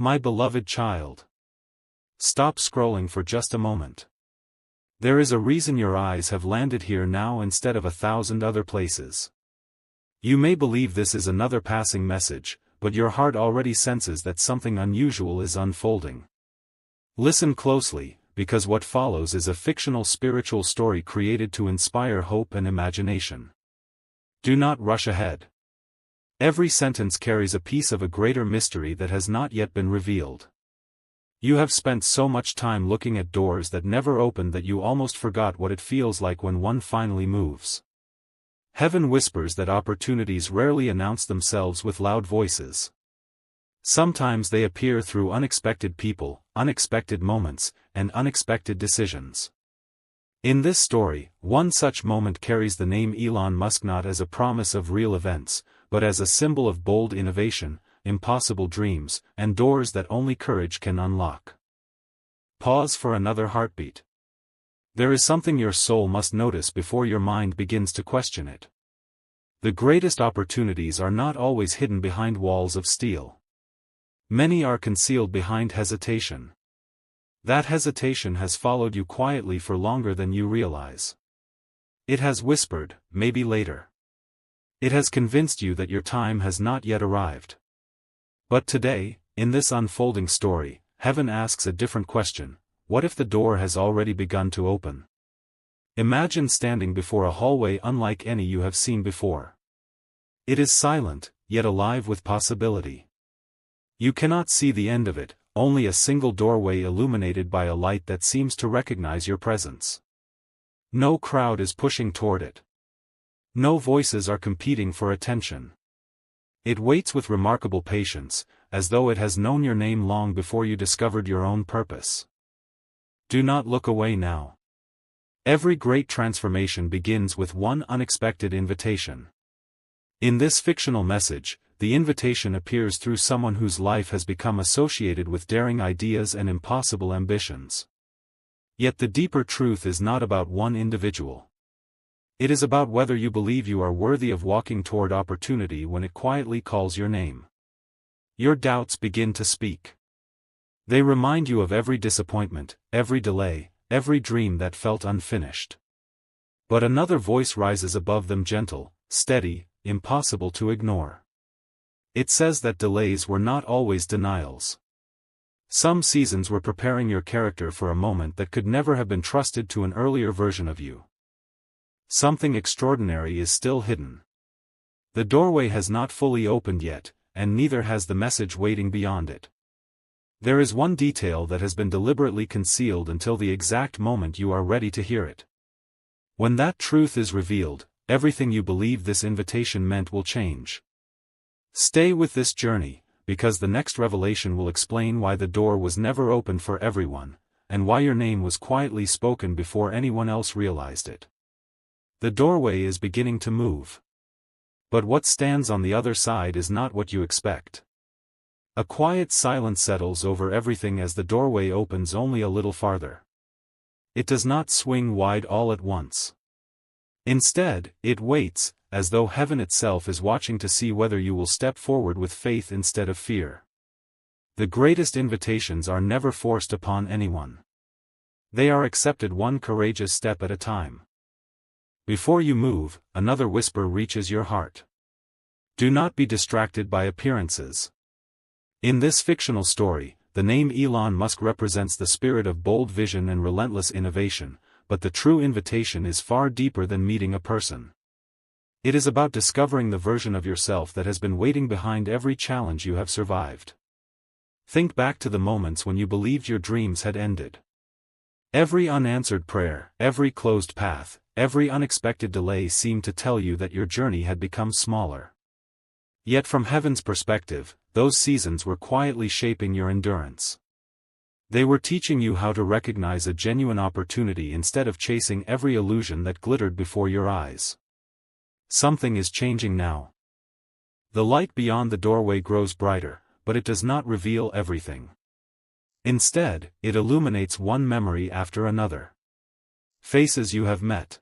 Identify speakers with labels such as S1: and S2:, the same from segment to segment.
S1: My beloved child. Stop scrolling for just a moment. There is a reason your eyes have landed here now instead of 1,000 other places. You may believe this is another passing message, but your heart already senses that something unusual is unfolding. Listen closely, because what follows is a fictional spiritual story created to inspire hope and imagination. Do not rush ahead. Every sentence carries a piece of a greater mystery that has not yet been revealed. You have spent so much time looking at doors that never opened that you almost forgot what it feels like when one finally moves. Heaven whispers that opportunities rarely announce themselves with loud voices. Sometimes they appear through unexpected people, unexpected moments, and unexpected decisions. In this story, one such moment carries the name Elon Musk not as a promise of real events, but as a symbol of bold innovation, impossible dreams, and doors that only courage can unlock. Pause for another heartbeat. There is something your soul must notice before your mind begins to question it. The greatest opportunities are not always hidden behind walls of steel. Many are concealed behind hesitation. That hesitation has followed you quietly for longer than you realize. It has whispered, maybe later. It has convinced you that your time has not yet arrived. But today, in this unfolding story, heaven asks a different question: what if the door has already begun to open? Imagine standing before a hallway unlike any you have seen before. It is silent, yet alive with possibility. You cannot see the end of it, only a single doorway illuminated by a light that seems to recognize your presence. No crowd is pushing toward it. No voices are competing for attention. It waits with remarkable patience, as though it has known your name long before you discovered your own purpose. Do not look away now. Every great transformation begins with one unexpected invitation. In this fictional message, the invitation appears through someone whose life has become associated with daring ideas and impossible ambitions. Yet the deeper truth is not about one individual. It is about whether you believe you are worthy of walking toward opportunity when it quietly calls your name. Your doubts begin to speak. They remind you of every disappointment, every delay, every dream that felt unfinished. But another voice rises above them, gentle, steady, impossible to ignore. It says that delays were not always denials. Some seasons were preparing your character for a moment that could never have been trusted to an earlier version of you. Something extraordinary is still hidden. The doorway has not fully opened yet, and neither has the message waiting beyond it. There is one detail that has been deliberately concealed until the exact moment you are ready to hear it. When that truth is revealed, everything you believed this invitation meant will change. Stay with this journey, because the next revelation will explain why the door was never opened for everyone, and why your name was quietly spoken before anyone else realized it. The doorway is beginning to move. But what stands on the other side is not what you expect. A quiet silence settles over everything as the doorway opens only a little farther. It does not swing wide all at once. Instead, it waits, as though heaven itself is watching to see whether you will step forward with faith instead of fear. The greatest invitations are never forced upon anyone. They are accepted one courageous step at a time. Before you move, another whisper reaches your heart. Do not be distracted by appearances. In this fictional story, the name Elon Musk represents the spirit of bold vision and relentless innovation, but the true invitation is far deeper than meeting a person. It is about discovering the version of yourself that has been waiting behind every challenge you have survived. Think back to the moments when you believed your dreams had ended. Every unanswered prayer, every closed path, every unexpected delay seemed to tell you that your journey had become smaller. Yet from heaven's perspective, those seasons were quietly shaping your endurance. They were teaching you how to recognize a genuine opportunity instead of chasing every illusion that glittered before your eyes. Something is changing now. The light beyond the doorway grows brighter, but it does not reveal everything. Instead, it illuminates one memory after another. Faces you have met.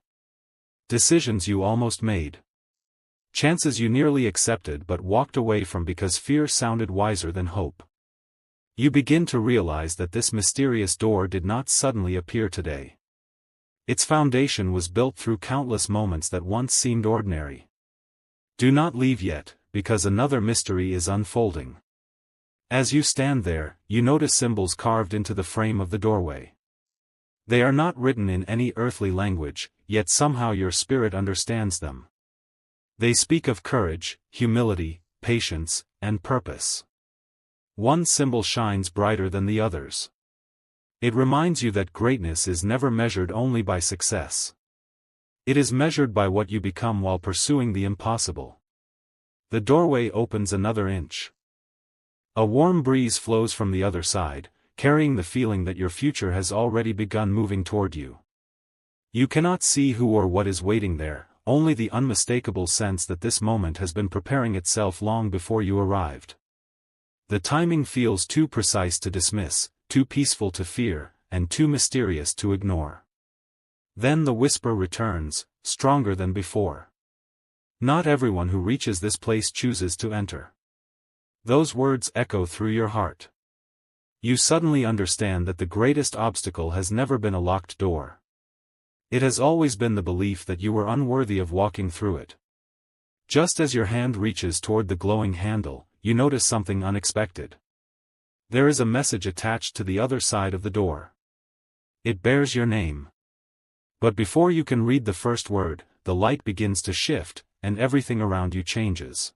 S1: Decisions you almost made. Chances you nearly accepted but walked away from because fear sounded wiser than hope. You begin to realize that this mysterious door did not suddenly appear today. Its foundation was built through countless moments that once seemed ordinary. Do not leave yet, because another mystery is unfolding. As you stand there, you notice symbols carved into the frame of the doorway. They are not written in any earthly language, yet somehow your spirit understands them. They speak of courage, humility, patience, and purpose. One symbol shines brighter than the others. It reminds you that greatness is never measured only by success. It is measured by what you become while pursuing the impossible. The doorway opens another inch. A warm breeze flows from the other side, carrying the feeling that your future has already begun moving toward you. You cannot see who or what is waiting there, only the unmistakable sense that this moment has been preparing itself long before you arrived. The timing feels too precise to dismiss, too peaceful to fear, and too mysterious to ignore. Then the whisper returns, stronger than before. Not everyone who reaches this place chooses to enter. Those words echo through your heart. You suddenly understand that the greatest obstacle has never been a locked door. It has always been the belief that you were unworthy of walking through it. Just as your hand reaches toward the glowing handle, you notice something unexpected. There is a message attached to the other side of the door. It bears your name. But before you can read the first word, the light begins to shift, and everything around you changes.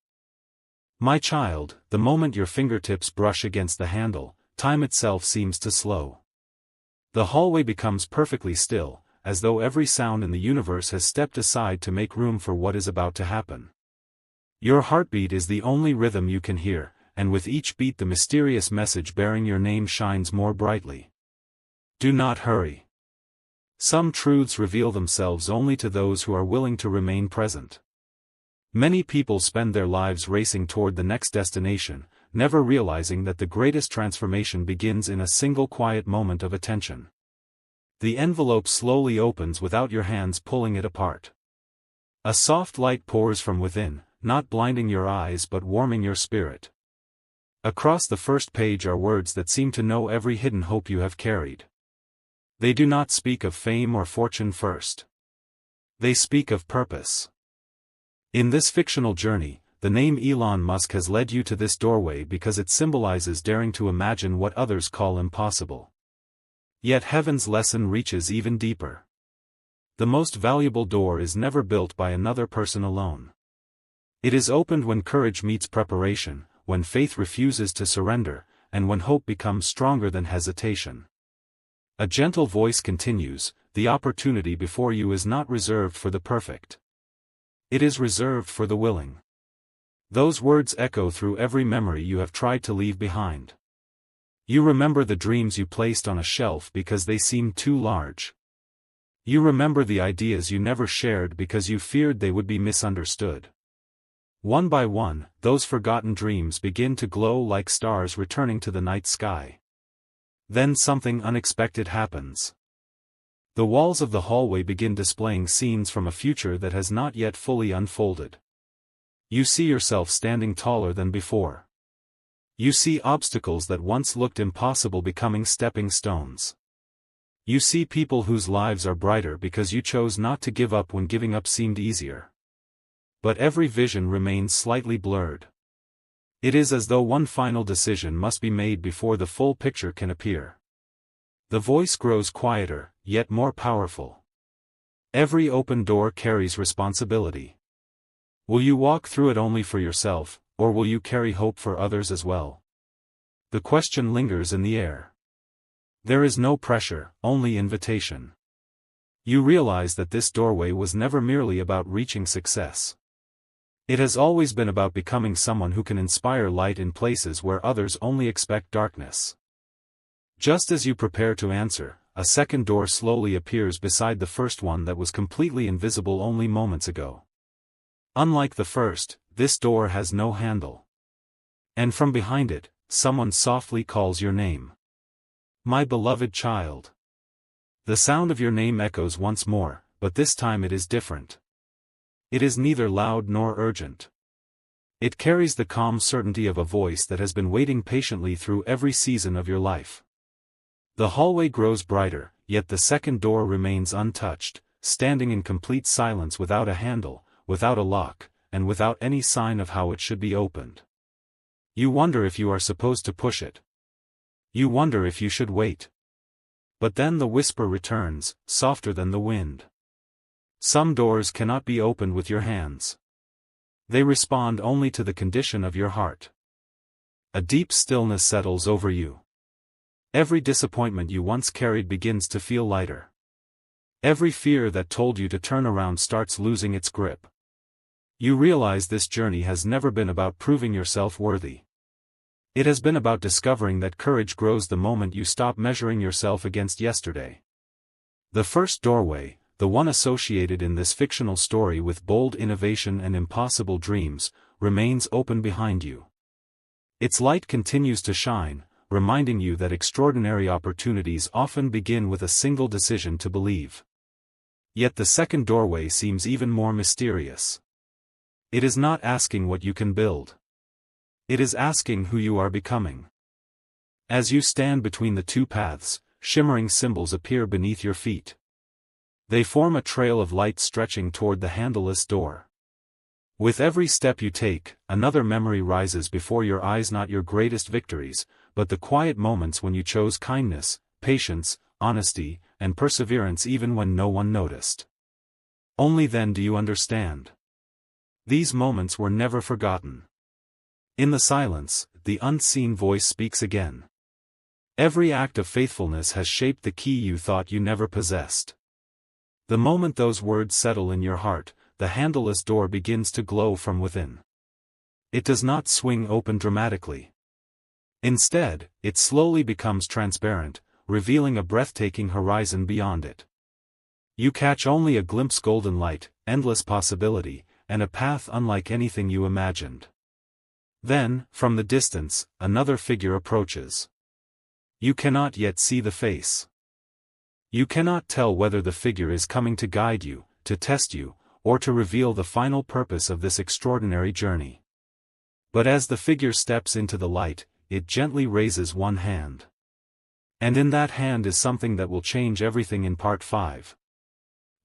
S1: My child, the moment your fingertips brush against the handle, time itself seems to slow. The hallway becomes perfectly still, as though every sound in the universe has stepped aside to make room for what is about to happen. Your heartbeat is the only rhythm you can hear, and with each beat the mysterious message bearing your name shines more brightly. Do not hurry. Some truths reveal themselves only to those who are willing to remain present. Many people spend their lives racing toward the next destination, never realizing that the greatest transformation begins in a single quiet moment of attention. The envelope slowly opens without your hands pulling it apart. A soft light pours from within, not blinding your eyes but warming your spirit. Across the first page are words that seem to know every hidden hope you have carried. They do not speak of fame or fortune first. They speak of purpose. In this fictional journey, the name Elon Musk has led you to this doorway because it symbolizes daring to imagine what others call impossible. Yet heaven's lesson reaches even deeper. The most valuable door is never built by another person alone. It is opened when courage meets preparation, when faith refuses to surrender, and when hope becomes stronger than hesitation. A gentle voice continues, the opportunity before you is not reserved for the perfect. It is reserved for the willing. Those words echo through every memory you have tried to leave behind. You remember the dreams you placed on a shelf because they seemed too large. You remember the ideas you never shared because you feared they would be misunderstood. One by one, those forgotten dreams begin to glow like stars returning to the night sky. Then something unexpected happens. The walls of the hallway begin displaying scenes from a future that has not yet fully unfolded. You see yourself standing taller than before. You see obstacles that once looked impossible becoming stepping stones. You see people whose lives are brighter because you chose not to give up when giving up seemed easier. But every vision remains slightly blurred. It is as though one final decision must be made before the full picture can appear. The voice grows quieter, yet more powerful. Every open door carries responsibility. Will you walk through it only for yourself, or will you carry hope for others as well? The question lingers in the air. There is no pressure, only invitation. You realize that this doorway was never merely about reaching success. It has always been about becoming someone who can inspire light in places where others only expect darkness. Just as you prepare to answer, a second door slowly appears beside the first one that was completely invisible only moments ago. Unlike the first, this door has no handle. And from behind it, someone softly calls your name. My beloved child. The sound of your name echoes once more, but this time it is different. It is neither loud nor urgent. It carries the calm certainty of a voice that has been waiting patiently through every season of your life. The hallway grows brighter, yet the second door remains untouched, standing in complete silence without a handle, without a lock, and without any sign of how it should be opened. You wonder if you are supposed to push it. You wonder if you should wait. But then the whisper returns, softer than the wind. Some doors cannot be opened with your hands. They respond only to the condition of your heart. A deep stillness settles over you. Every disappointment you once carried begins to feel lighter. Every fear that told you to turn around starts losing its grip. You realize this journey has never been about proving yourself worthy. It has been about discovering that courage grows the moment you stop measuring yourself against yesterday. The first doorway, the one associated in this fictional story with bold innovation and impossible dreams, remains open behind you. Its light continues to shine, reminding you that extraordinary opportunities often begin with a single decision to believe. Yet the second doorway seems even more mysterious. It is not asking what you can build. It is asking who you are becoming. As you stand between the two paths, shimmering symbols appear beneath your feet. They form a trail of light stretching toward the handleless door. With every step you take, another memory rises before your eyes, not your greatest victories, but the quiet moments when you chose kindness, patience, honesty, and perseverance even when no one noticed. Only then do you understand. These moments were never forgotten. In the silence, the unseen voice speaks again. Every act of faithfulness has shaped the key you thought you never possessed. The moment those words settle in your heart, the handleless door begins to glow from within. It does not swing open dramatically. Instead, it slowly becomes transparent, revealing a breathtaking horizon beyond it. You catch only a glimpse: golden light, endless possibility, and a path unlike anything you imagined. Then, from the distance, another figure approaches. You cannot yet see the face. You cannot tell whether the figure is coming to guide you, to test you, or to reveal the final purpose of this extraordinary journey. But as the figure steps into the light, it gently raises one hand. And in that hand is something that will change everything. In Part 5.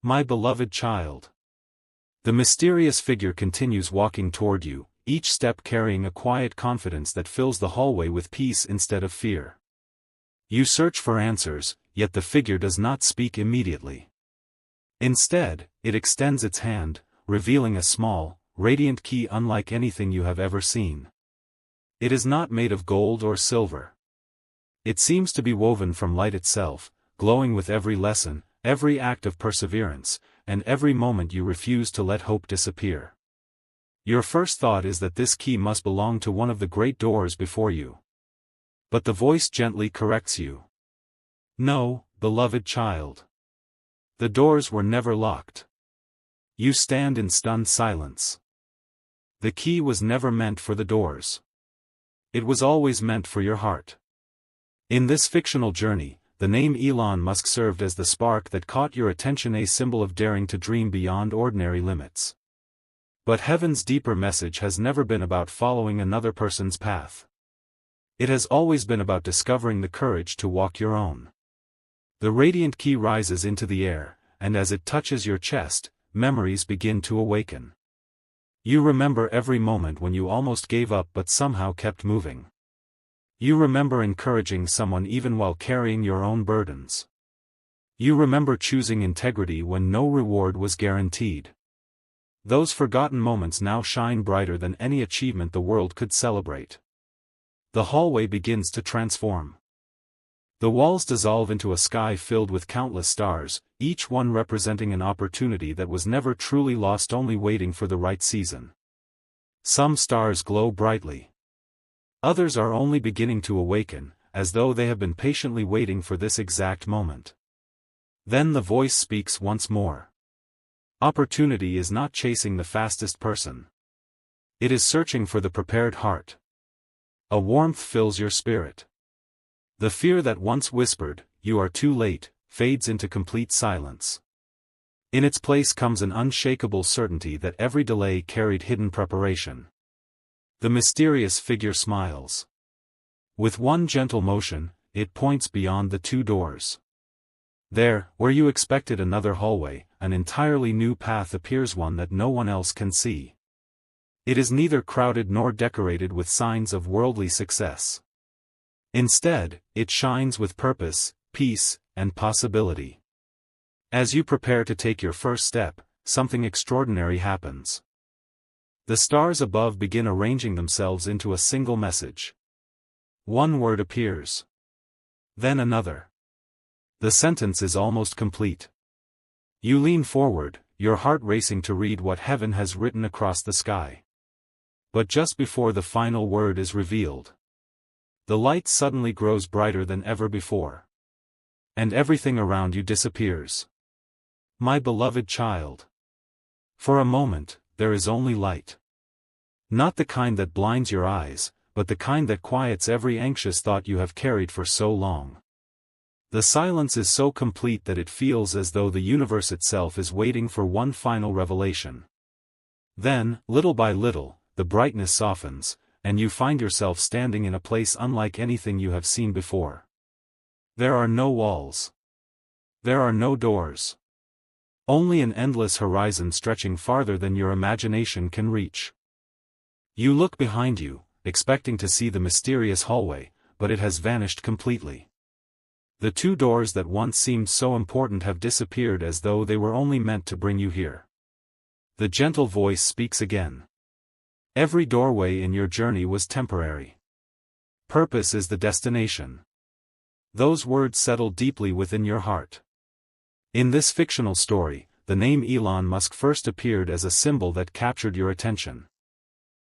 S1: My beloved child. The mysterious figure continues walking toward you, each step carrying a quiet confidence that fills the hallway with peace instead of fear. You search for answers, yet the figure does not speak immediately. Instead, it extends its hand, revealing a small, radiant key unlike anything you have ever seen. It is not made of gold or silver. It seems to be woven from light itself, glowing with every lesson, every act of perseverance, and every moment you refuse to let hope disappear. Your first thought is that this key must belong to one of the great doors before you. But the voice gently corrects you. No, beloved child. The doors were never locked. You stand in stunned silence. The key was never meant for the doors. It was always meant for your heart. In this fictional journey, the name Elon Musk served as the spark that caught your attention, a symbol of daring to dream beyond ordinary limits. But heaven's deeper message has never been about following another person's path. It has always been about discovering the courage to walk your own. The radiant key rises into the air, and as it touches your chest, memories begin to awaken. You remember every moment when you almost gave up but somehow kept moving. You remember encouraging someone even while carrying your own burdens. You remember choosing integrity when no reward was guaranteed. Those forgotten moments now shine brighter than any achievement the world could celebrate. The hallway begins to transform. The walls dissolve into a sky filled with countless stars, each one representing an opportunity that was never truly lost, only waiting for the right season. Some stars glow brightly. Others are only beginning to awaken, as though they have been patiently waiting for this exact moment. Then the voice speaks once more. Opportunity is not chasing the fastest person. It is searching for the prepared heart. A warmth fills your spirit. The fear that once whispered, "You are too late," fades into complete silence. In its place comes an unshakable certainty that every delay carried hidden preparation. The mysterious figure smiles. With one gentle motion, it points beyond the two doors. There, where you expected another hallway, an entirely new path appears, one that no one else can see. It is neither crowded nor decorated with signs of worldly success. Instead, it shines with purpose, peace, and possibility. As you prepare to take your first step, something extraordinary happens. The stars above begin arranging themselves into a single message. One word appears. Then another. The sentence is almost complete. You lean forward, your heart racing to read what heaven has written across the sky. But just before the final word is revealed, the light suddenly grows brighter than ever before. And everything around you disappears. My beloved child. For a moment, there is only light. Not the kind that blinds your eyes, but the kind that quiets every anxious thought you have carried for so long. The silence is so complete that it feels as though the universe itself is waiting for one final revelation. Then, little by little, the brightness softens, and you find yourself standing in a place unlike anything you have seen before. There are no walls. There are no doors. Only an endless horizon stretching farther than your imagination can reach. You look behind you, expecting to see the mysterious hallway, but it has vanished completely. The two doors that once seemed so important have disappeared as though they were only meant to bring you here. The gentle voice speaks again. Every doorway in your journey was temporary. Purpose is the destination. Those words settle deeply within your heart. In this fictional story, the name Elon Musk first appeared as a symbol that captured your attention.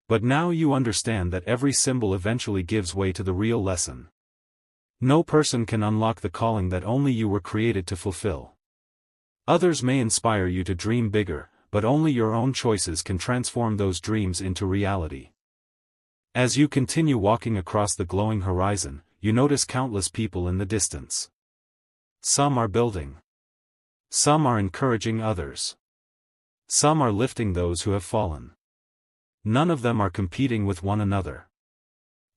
S1: But now you understand that every symbol eventually gives way to the real lesson. No person can unlock the calling that only you were created to fulfill. Others may inspire you to dream bigger, but only your own choices can transform those dreams into reality. As you continue walking across the glowing horizon, you notice countless people in the distance. Some are building. Some are encouraging others. Some are lifting those who have fallen. None of them are competing with one another.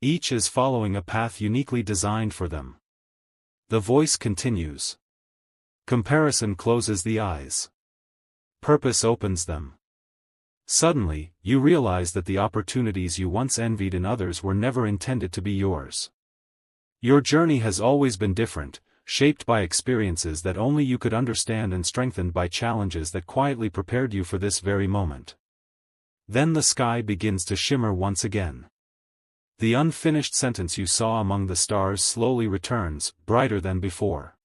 S1: Each is following a path uniquely designed for them. The voice continues. Comparison closes the eyes. Purpose opens them. Suddenly, you realize that the opportunities you once envied in others were never intended to be yours. Your journey has always been different, shaped by experiences that only you could understand and strengthened by challenges that quietly prepared you for this very moment. Then the sky begins to shimmer once again. The unfinished sentence you saw among the stars slowly returns, brighter than before.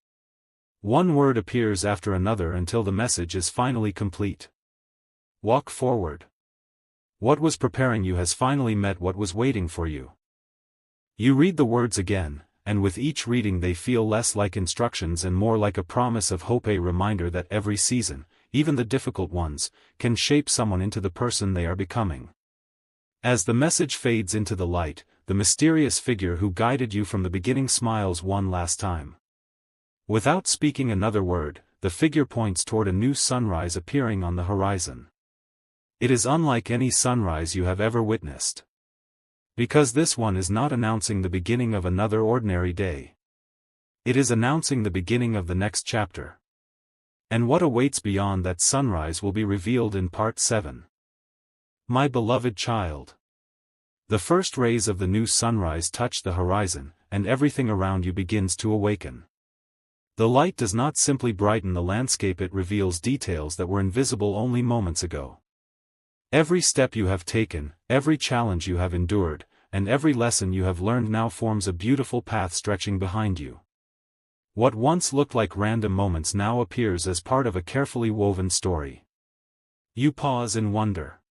S1: One word appears after another until the message is finally complete. Walk forward. What was preparing you has finally met what was waiting for you. You read the words again, and with each reading they feel less like instructions and more like a promise of hope, a reminder that every season, even the difficult ones, can shape someone into the person they are becoming. As the message fades into the light, the mysterious figure who guided you from the beginning smiles one last time. Without speaking another word, the figure points toward a new sunrise appearing on the horizon. It is unlike any sunrise you have ever witnessed. Because this one is not announcing the beginning of another ordinary day. It is announcing the beginning of the next chapter. And what awaits beyond that sunrise will be revealed in Part 7. My beloved child. The first rays of the new sunrise touch the horizon, and everything around you begins to awaken. The light does not simply brighten the landscape, it reveals details that were invisible only moments ago. Every step you have taken, every challenge you have endured, and every lesson you have learned now forms a beautiful path stretching behind you. What once looked like random moments now appears as part of a carefully woven story. You pause in wonder.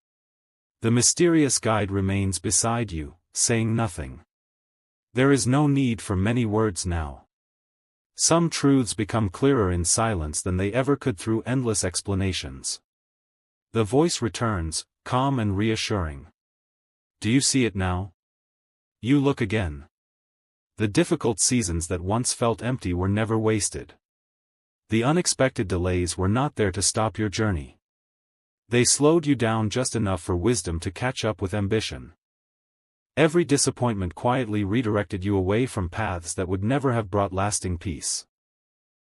S1: The mysterious guide remains beside you, saying nothing. There is no need for many words now. Some truths become clearer in silence than they ever could through endless explanations. The voice returns, calm and reassuring. Do you see it now? You look again. The difficult seasons that once felt empty were never wasted. The unexpected delays were not there to stop your journey. They slowed you down just enough for wisdom to catch up with ambition. Every disappointment quietly redirected you away from paths that would never have brought lasting peace.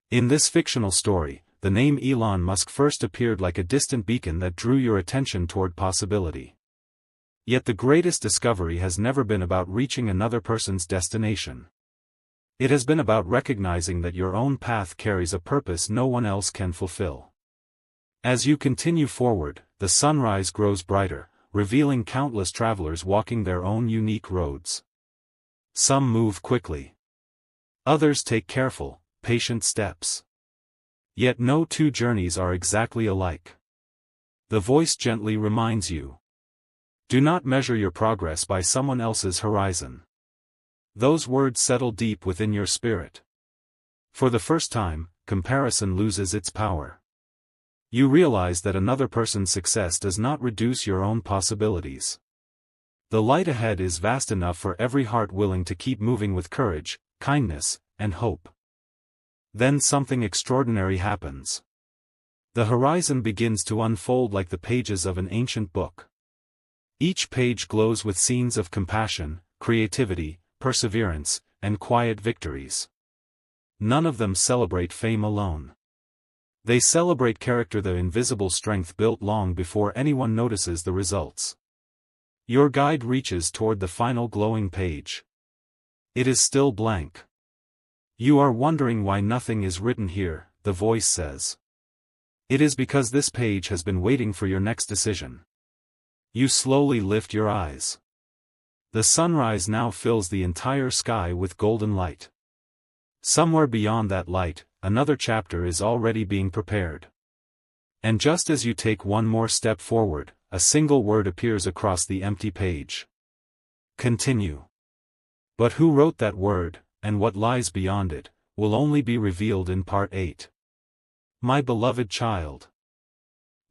S1: In this fictional story, the name Elon Musk first appeared like a distant beacon that drew your attention toward possibility. Yet the greatest discovery has never been about reaching another person's destination. It has been about recognizing that your own path carries a purpose no one else can fulfill. As you continue forward, the sunrise grows brighter, revealing countless travelers walking their own unique roads. Some move quickly. Others take careful, patient steps. Yet no two journeys are exactly alike. The voice gently reminds you. Do not measure your progress by someone else's horizon. Those words settle deep within your spirit. For the first time, comparison loses its power. You realize that another person's success does not reduce your own possibilities. The light ahead is vast enough for every heart willing to keep moving with courage, kindness, and hope. Then something extraordinary happens. The horizon begins to unfold like the pages of an ancient book. Each page glows with scenes of compassion, creativity, perseverance, and quiet victories. None of them celebrate fame alone. They celebrate character, the invisible strength built long before anyone notices the results. Your guide reaches toward the final glowing page. It is still blank. You are wondering why nothing is written here, the voice says. It is because this page has been waiting for your next decision. You slowly lift your eyes. The sunrise now fills the entire sky with golden light. Somewhere beyond that light, another chapter is already being prepared. And just as you take one more step forward, a single word appears across the empty page. Continue. But who wrote that word, and what lies beyond it, will only be revealed in Part 8. My beloved child.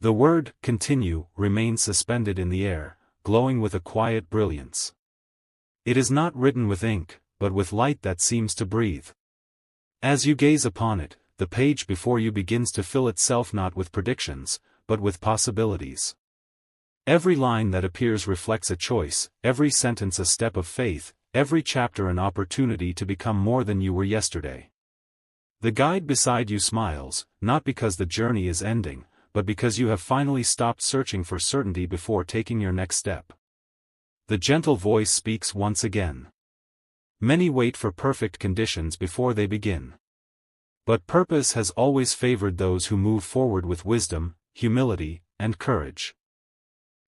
S1: The word, continue, remains suspended in the air, glowing with a quiet brilliance. It is not written with ink, but with light that seems to breathe. As you gaze upon it, the page before you begins to fill itself not with predictions, but with possibilities. Every line that appears reflects a choice, every sentence a step of faith, every chapter an opportunity to become more than you were yesterday. The guide beside you smiles, not because the journey is ending, but because you have finally stopped searching for certainty before taking your next step. The gentle voice speaks once again. Many wait for perfect conditions before they begin. But purpose has always favored those who move forward with wisdom, humility, and courage.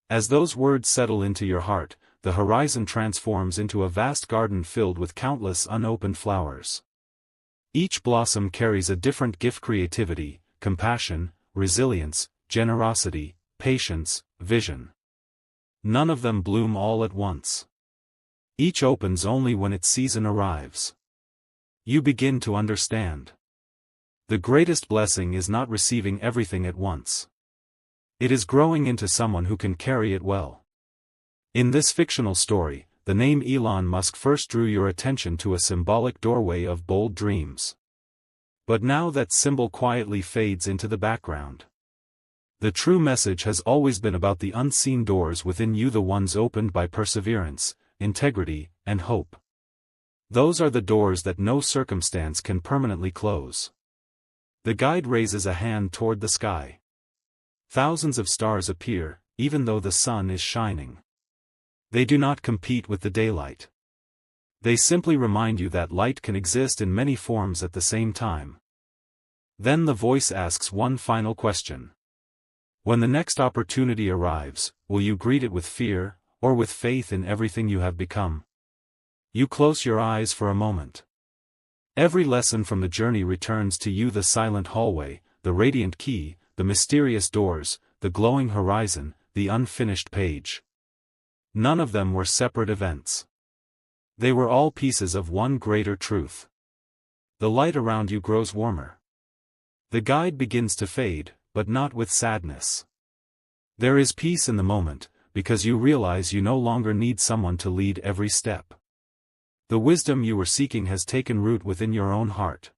S1: As those words settle into your heart, the horizon transforms into a vast garden filled with countless unopened flowers. Each blossom carries a different gift: creativity, compassion, resilience, generosity, patience, vision. None of them bloom all at once. Each opens only when its season arrives. You begin to understand. The greatest blessing is not receiving everything at once. It is growing into someone who can carry it well. In this fictional story, the name Elon Musk first drew your attention to a symbolic doorway of bold dreams. But now that symbol quietly fades into the background. The true message has always been about the unseen doors within you, the ones opened by perseverance, integrity, and hope. Those are the doors that no circumstance can permanently close. The guide raises a hand toward the sky. Thousands of stars appear, even though the sun is shining. They do not compete with the daylight. They simply remind you that light can exist in many forms at the same time. Then the voice asks one final question. When the next opportunity arrives, will you greet it with fear, or with faith in everything you have become? You close your eyes for a moment. Every lesson from the journey returns to you: the silent hallway, the radiant key, the mysterious doors, the glowing horizon, the unfinished page. None of them were separate events. They were all pieces of one greater truth. The light around you grows warmer. The guide begins to fade, but not with sadness. There is peace in the moment, because you realize you no longer need someone to lead every step. The wisdom you were seeking has taken root within your own heart.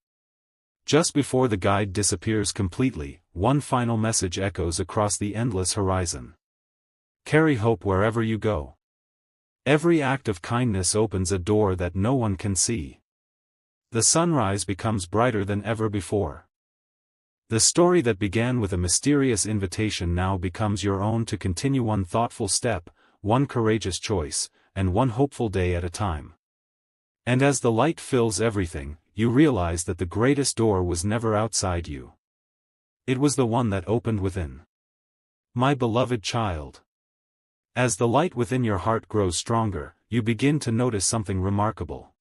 S1: Just before the guide disappears completely, one final message echoes across the endless horizon. Carry hope wherever you go. Every act of kindness opens a door that no one can see. The sunrise becomes brighter than ever before. The story that began with a mysterious invitation now becomes your own to continue one thoughtful step, one courageous choice, and one hopeful day at a time. And as the light fills everything, you realize that the greatest door was never outside you. It was the one that opened within. My beloved child. As the light within your heart grows stronger, you begin to notice something remarkable.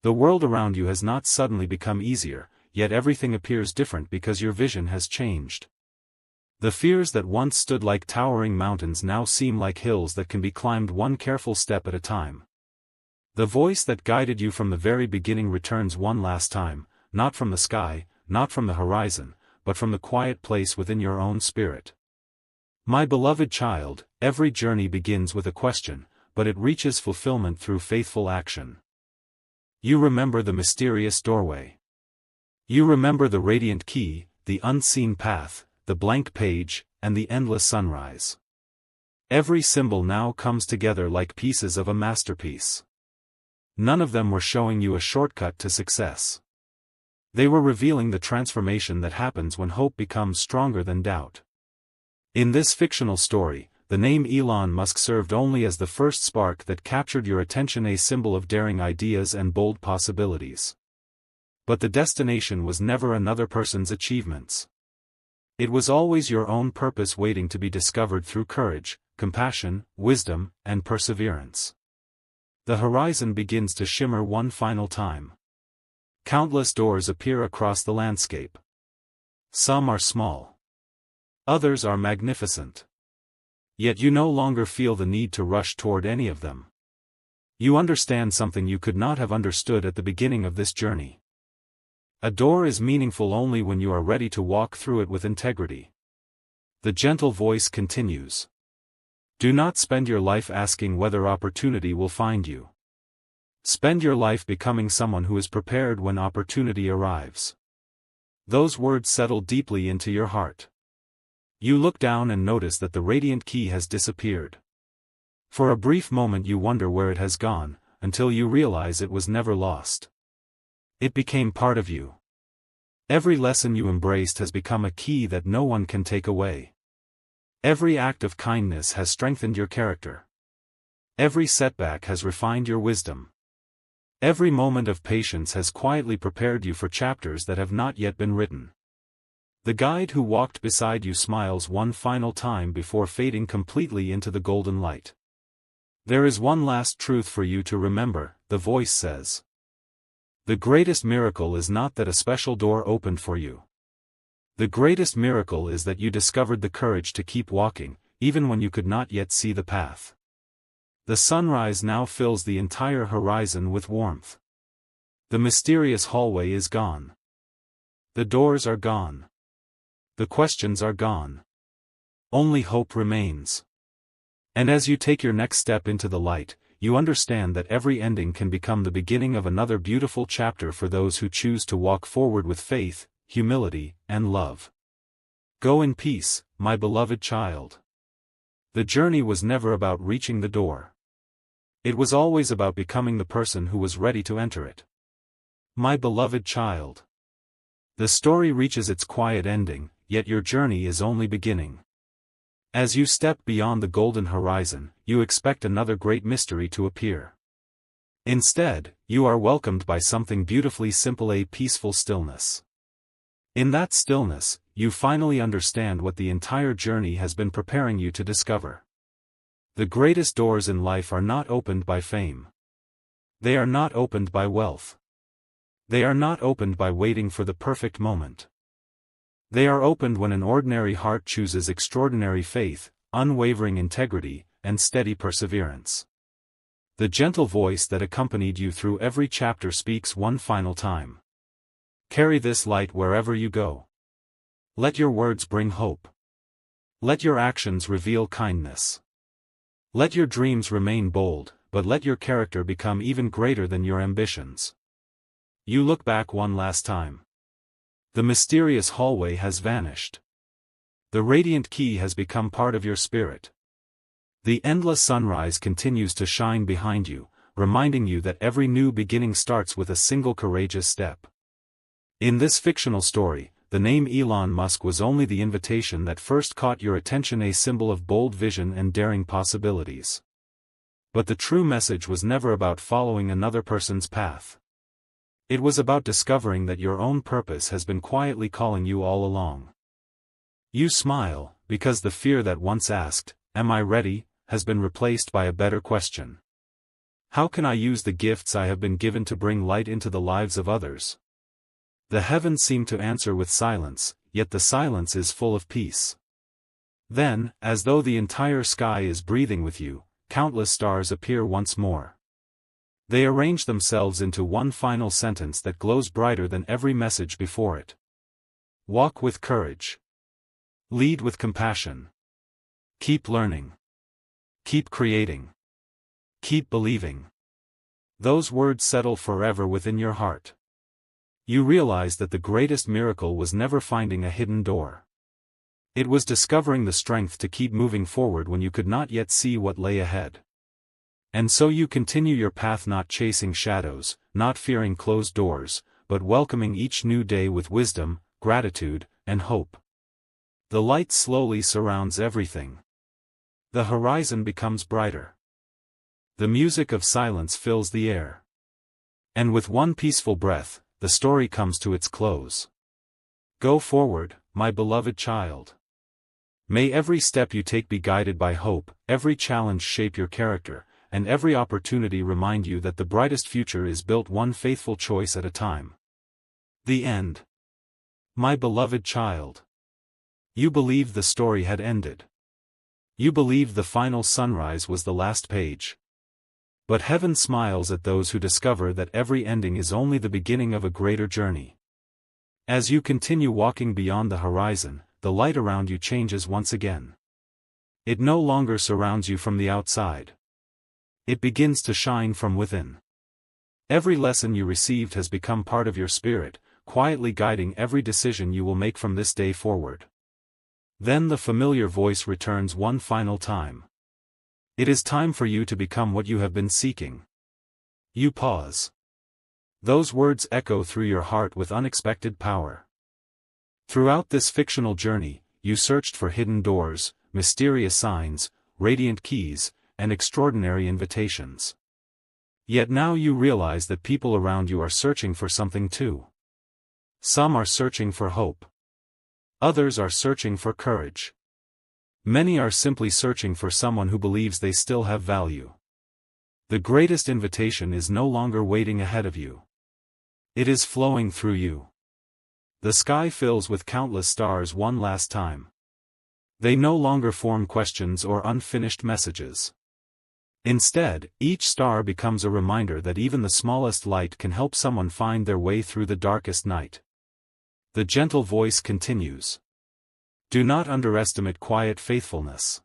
S1: The world around you has not suddenly become easier, yet everything appears different because your vision has changed. The fears that once stood like towering mountains now seem like hills that can be climbed one careful step at a time. The voice that guided you from the very beginning returns one last time, not from the sky, not from the horizon, but from the quiet place within your own spirit. My beloved child, every journey begins with a question, but it reaches fulfillment through faithful action. You remember the mysterious doorway. You remember the radiant key, the unseen path, the blank page, and the endless sunrise. Every symbol now comes together like pieces of a masterpiece. None of them were showing you a shortcut to success. They were revealing the transformation that happens when hope becomes stronger than doubt. In this fictional story, the name Elon Musk served only as the first spark that captured your attention, a symbol of daring ideas and bold possibilities. But the destination was never another person's achievements. It was always your own purpose waiting to be discovered through courage, compassion, wisdom, and perseverance. The horizon begins to shimmer one final time. Countless doors appear across the landscape. Some are small. Others are magnificent. Yet you no longer feel the need to rush toward any of them. You understand something you could not have understood at the beginning of this journey. A door is meaningful only when you are ready to walk through it with integrity. The gentle voice continues. Do not spend your life asking whether opportunity will find you. Spend your life becoming someone who is prepared when opportunity arrives. Those words settle deeply into your heart. You look down and notice that the radiant key has disappeared. For a brief moment you wonder where it has gone, until you realize it was never lost. It became part of you. Every lesson you embraced has become a key that no one can take away. Every act of kindness has strengthened your character. Every setback has refined your wisdom. Every moment of patience has quietly prepared you for chapters that have not yet been written. The guide who walked beside you smiles one final time before fading completely into the golden light. There is one last truth for you to remember, the voice says. The greatest miracle is not that a special door opened for you. The greatest miracle is that you discovered the courage to keep walking, even when you could not yet see the path. The sunrise now fills the entire horizon with warmth. The mysterious hallway is gone. The doors are gone. The questions are gone. Only hope remains. And as you take your next step into the light, you understand that every ending can become the beginning of another beautiful chapter for those who choose to walk forward with faith, humility, and love. Go in peace, my beloved child. The journey was never about reaching the door. It was always about becoming the person who was ready to enter it. My beloved child. The story reaches its quiet ending, yet your journey is only beginning. As you step beyond the golden horizon, you expect another great mystery to appear. Instead, you are welcomed by something beautifully simple, a peaceful stillness. In that stillness, you finally understand what the entire journey has been preparing you to discover. The greatest doors in life are not opened by fame. They are not opened by wealth. They are not opened by waiting for the perfect moment. They are opened when an ordinary heart chooses extraordinary faith, unwavering integrity, and steady perseverance. The gentle voice that accompanied you through every chapter speaks one final time. Carry this light wherever you go. Let your words bring hope. Let your actions reveal kindness. Let your dreams remain bold, but let your character become even greater than your ambitions. You look back one last time. The mysterious hallway has vanished. The radiant key has become part of your spirit. The endless sunrise continues to shine behind you, reminding you that every new beginning starts with a single courageous step. In this fictional story, the name Elon Musk was only the invitation that first caught your attention, a symbol of bold vision and daring possibilities. But the true message was never about following another person's path. It was about discovering that your own purpose has been quietly calling you all along. You smile, because the fear that once asked, "Am I ready?" has been replaced by a better question. How can I use the gifts I have been given to bring light into the lives of others? The heavens seem to answer with silence, yet the silence is full of peace. Then, as though the entire sky is breathing with you, countless stars appear once more. They arrange themselves into one final sentence that glows brighter than every message before it. Walk with courage. Lead with compassion. Keep learning. Keep creating. Keep believing. Those words settle forever within your heart. You realize that the greatest miracle was never finding a hidden door. It was discovering the strength to keep moving forward when you could not yet see what lay ahead. And so you continue your path, not chasing shadows, not fearing closed doors, but welcoming each new day with wisdom, gratitude, and hope. The light slowly surrounds everything. The horizon becomes brighter. The music of silence fills the air. And with one peaceful breath, the story comes to its close. Go forward, my beloved child. May every step you take be guided by hope, every challenge shape your character, and every opportunity remind you that the brightest future is built one faithful choice at a time. The end. My beloved child. You believed the story had ended. You believed the final sunrise was the last page. But heaven smiles at those who discover that every ending is only the beginning of a greater journey. As you continue walking beyond the horizon, the light around you changes once again. It no longer surrounds you from the outside. It begins to shine from within. Every lesson you received has become part of your spirit, quietly guiding every decision you will make from this day forward. Then the familiar voice returns one final time. It is time for you to become what you have been seeking. You pause. Those words echo through your heart with unexpected power. Throughout this fictional journey, you searched for hidden doors, mysterious signs, radiant keys, and extraordinary invitations. Yet now you realize that people around you are searching for something too. Some are searching for hope. Others are searching for courage. Many are simply searching for someone who believes they still have value. The greatest invitation is no longer waiting ahead of you. It is flowing through you. The sky fills with countless stars one last time. They no longer form questions or unfinished messages. Instead, each star becomes a reminder that even the smallest light can help someone find their way through the darkest night. The gentle voice continues. Do not underestimate quiet faithfulness.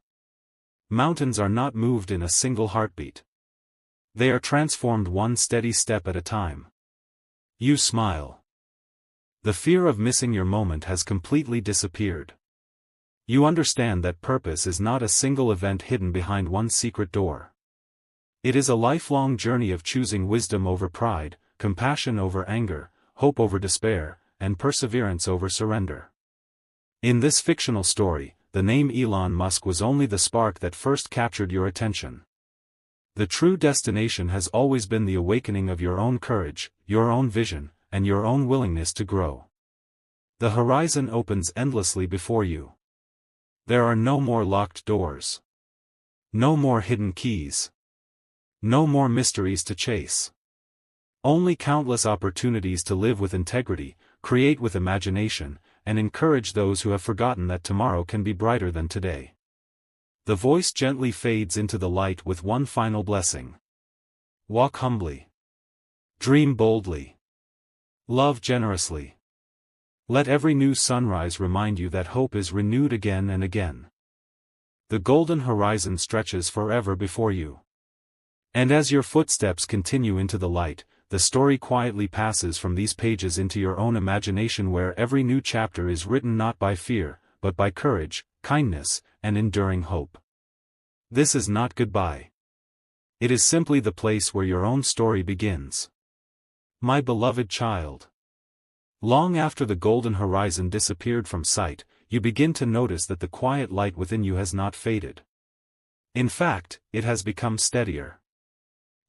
S1: Mountains are not moved in a single heartbeat. They are transformed one steady step at a time. You smile. The fear of missing your moment has completely disappeared. You understand that purpose is not a single event hidden behind one secret door. It is a lifelong journey of choosing wisdom over pride, compassion over anger, hope over despair, and perseverance over surrender. In this fictional story, the name Elon Musk was only the spark that first captured your attention. The true destination has always been the awakening of your own courage, your own vision, and your own willingness to grow. The horizon opens endlessly before you. There are no more locked doors. No more hidden keys. No more mysteries to chase. Only countless opportunities to live with integrity, create with imagination, and encourage those who have forgotten that tomorrow can be brighter than today. The voice gently fades into the light with one final blessing. Walk humbly. Dream boldly. Love generously. Let every new sunrise remind you that hope is renewed again and again. The golden horizon stretches forever before you. And as your footsteps continue into the light, the story quietly passes from these pages into your own imagination, where every new chapter is written not by fear, but by courage, kindness, and enduring hope. This is not goodbye. It is simply the place where your own story begins. My beloved child. Long after the golden horizon disappeared from sight, you begin to notice that the quiet light within you has not faded. In fact, it has become steadier.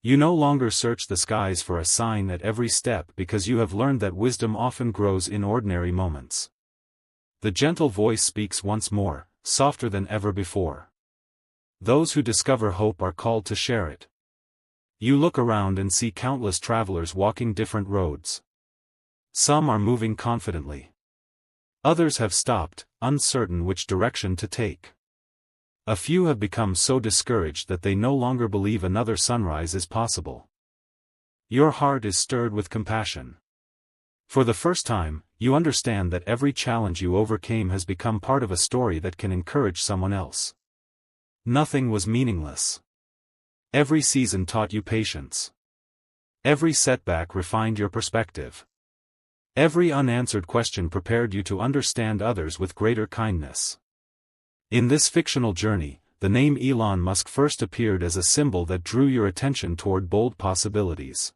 S1: You no longer search the skies for a sign at every step because you have learned that wisdom often grows in ordinary moments. The gentle voice speaks once more, softer than ever before. Those who discover hope are called to share it. You look around and see countless travelers walking different roads. Some are moving confidently. Others have stopped, uncertain which direction to take. A few have become so discouraged that they no longer believe another sunrise is possible. Your heart is stirred with compassion. For the first time, you understand that every challenge you overcame has become part of a story that can encourage someone else. Nothing was meaningless. Every season taught you patience. Every setback refined your perspective. Every unanswered question prepared you to understand others with greater kindness. In this fictional journey, the name Elon Musk first appeared as a symbol that drew your attention toward bold possibilities.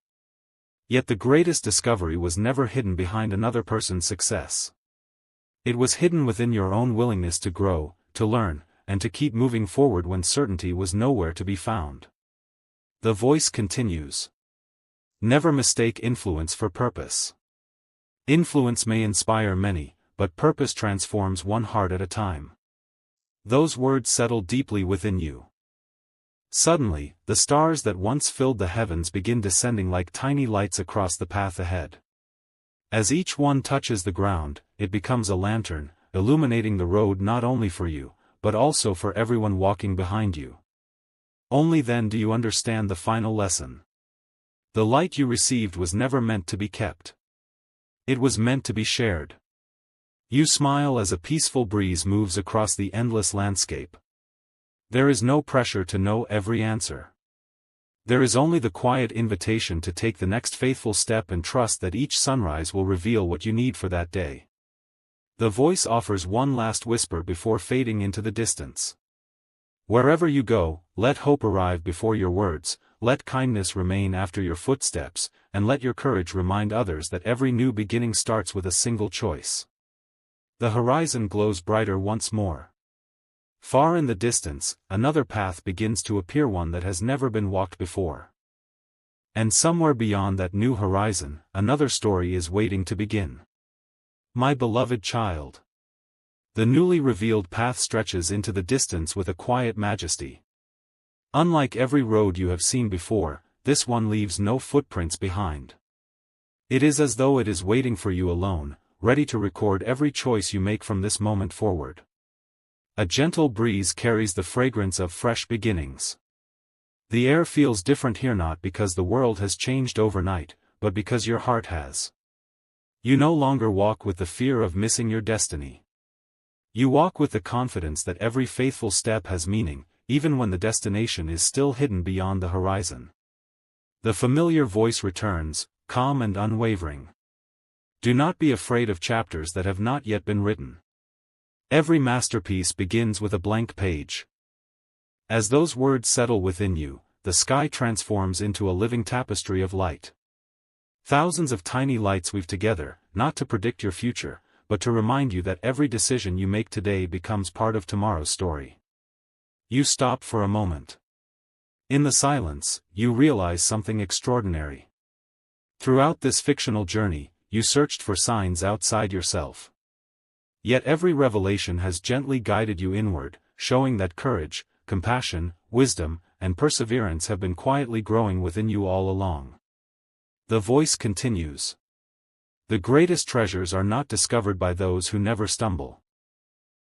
S1: Yet the greatest discovery was never hidden behind another person's success. It was hidden within your own willingness to grow, to learn, and to keep moving forward when certainty was nowhere to be found. The voice continues. Never mistake influence for purpose. Influence may inspire many, but purpose transforms one heart at a time. Those words settle deeply within you. Suddenly, the stars that once filled the heavens begin descending like tiny lights across the path ahead. As each one touches the ground, it becomes a lantern, illuminating the road not only for you, but also for everyone walking behind you. Only then do you understand the final lesson. The light you received was never meant to be kept. It was meant to be shared. You smile as a peaceful breeze moves across the endless landscape. There is no pressure to know every answer. There is only the quiet invitation to take the next faithful step and trust that each sunrise will reveal what you need for that day. The voice offers one last whisper before fading into the distance. Wherever you go, let hope arrive before your words, let kindness remain after your footsteps, and let your courage remind others that every new beginning starts with a single choice. The horizon glows brighter once more. Far in the distance, another path begins to appear, one that has never been walked before. And somewhere beyond that new horizon, another story is waiting to begin. My beloved child. The newly revealed path stretches into the distance with a quiet majesty. Unlike every road you have seen before, this one leaves no footprints behind. It is as though it is waiting for you alone, ready to record every choice you make from this moment forward. A gentle breeze carries the fragrance of fresh beginnings. The air feels different here, not because the world has changed overnight, but because your heart has. You no longer walk with the fear of missing your destiny. You walk with the confidence that every faithful step has meaning, even when the destination is still hidden beyond the horizon. The familiar voice returns, calm and unwavering. Do not be afraid of chapters that have not yet been written. Every masterpiece begins with a blank page. As those words settle within you, the sky transforms into a living tapestry of light. Thousands of tiny lights weave together, not to predict your future, but to remind you that every decision you make today becomes part of tomorrow's story. You stop for a moment. In the silence, you realize something extraordinary. Throughout this fictional journey, you searched for signs outside yourself. Yet every revelation has gently guided you inward, showing that courage, compassion, wisdom, and perseverance have been quietly growing within you all along. The voice continues. The greatest treasures are not discovered by those who never stumble.